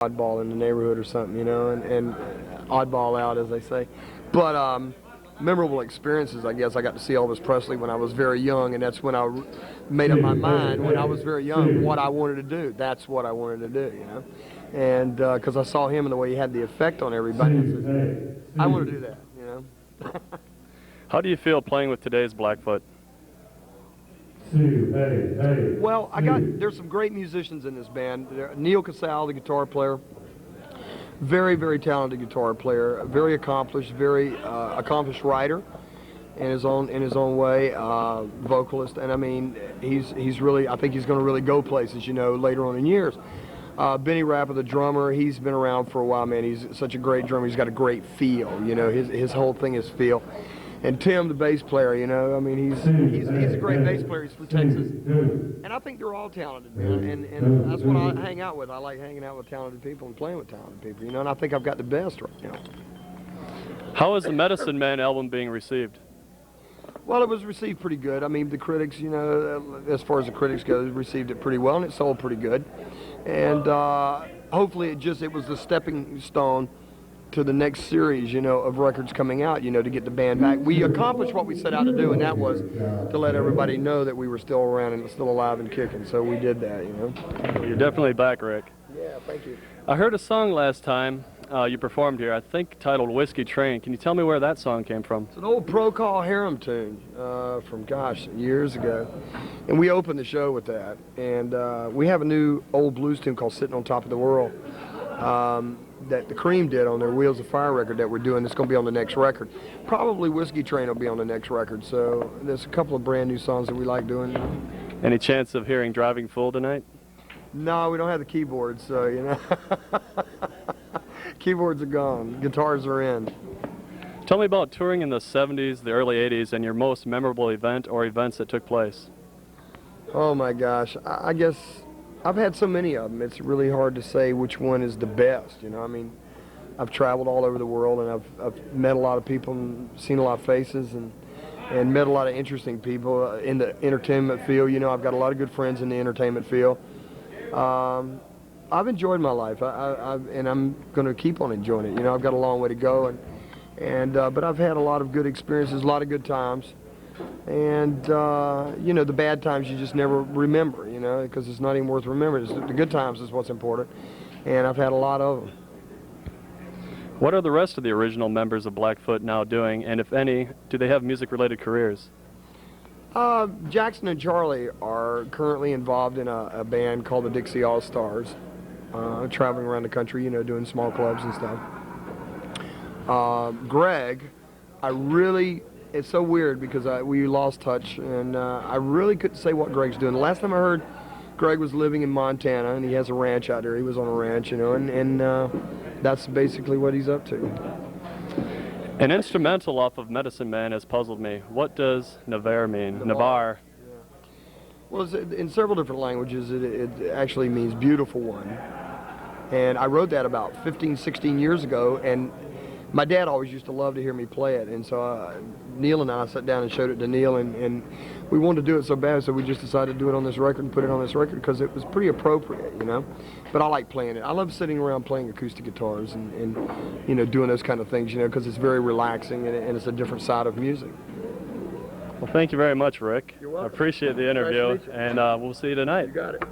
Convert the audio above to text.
oddball in the neighborhood or something, you know, and oddball out, as they say. But memorable experiences, I guess. I got to see Elvis Presley when I was very young, and that's when I made up my mind when I was very young what I wanted to do. That's what I wanted to do, you know. And because I saw him and the way he had the effect on everybody, I said, I want to do that, you know. How do you feel playing with today's Blackfoot? Well, there's some great musicians in this band. Neil Casal, the guitar player, very, very talented guitar player, very accomplished, very accomplished writer in his own way, vocalist, and I mean, he's really, I think he's going to really go places, you know, later on in years. Benny Rapper, the drummer, he's been around for a while, man. He's such a great drummer. He's got a great feel, you know. His whole thing is feel. And Tim, the bass player, you know, I mean, he's a great bass player. He's from Texas, and I think they're all talented, man. And that's what I hang out with. I like hanging out with talented people and playing with talented people, you know. And I think I've got the best right now. How is the Medicine Man album being received? Well, it was received pretty good. I mean, the critics, you know, as far as the critics go, received it pretty well, and it sold pretty good. And hopefully, it was the stepping stone to the next series, you know, of records coming out, you know, to get the band back. We accomplished what we set out to do, and that was to let everybody know that we were still around and still alive and kicking. So we did that, you know. Well, you're definitely back, Rick. Yeah, thank you. I heard a song last time you performed here, I think titled Whiskey Train. Can you tell me where that song came from? It's an old Procol Harum tune from, gosh, years ago. And we opened the show with that. And we have a new old blues tune called Sitting on Top of the World. That the Cream did on their Wheels of Fire record that we're doing. That's going to be on the next record. Probably Whiskey Train will be on the next record. So there's a couple of brand new songs that we like doing. Any chance of hearing Driving Fool tonight? No, we don't have the keyboards, so, you know. Keyboards are gone. Guitars are in. Tell me about touring in the 70s, the early 80s, and your most memorable event or events that took place. Oh, my gosh. I guess I've had so many of them. It's really hard to say which one is the best, you know. I mean, I've traveled all over the world, and I've met a lot of people and seen a lot of faces and met a lot of interesting people in the entertainment field. You know, I've got a lot of good friends in the entertainment field. I've enjoyed my life, and I'm going to keep on enjoying it. You know, I've got a long way to go, but I've had a lot of good experiences, a lot of good times. And, you know, the bad times you just never remember, you know, because it's not even worth remembering. The good times is what's important, and I've had a lot of them. What are the rest of the original members of Blackfoot now doing, and if any, do they have music-related careers? Jackson and Charlie are currently involved in a band called the Dixie All-Stars, traveling around the country, you know, doing small clubs and stuff. Greg, it's so weird because we lost touch, and I really couldn't say what Greg's doing. The last time I heard, Greg was living in Montana, and he has a ranch out there. He was on a ranch, you know, and that's basically what he's up to. An instrumental off of Medicine Man has puzzled me. What does Navarre mean? Navarre. Yeah. Well, in several different languages, it actually means beautiful one. And I wrote that about 15, 16 years ago, and my dad always used to love to hear me play it, and so Neil and I sat down and showed it to Neil, and we wanted to do it so bad, so we just decided to do it on this record and put it on this record because it was pretty appropriate, you know. But I like playing it. I love sitting around playing acoustic guitars and you know, doing those kind of things, you know, because it's very relaxing and it's a different side of music. Well, thank you very much, Rick. You're welcome. I appreciate the interview, and we'll see you tonight. You got it.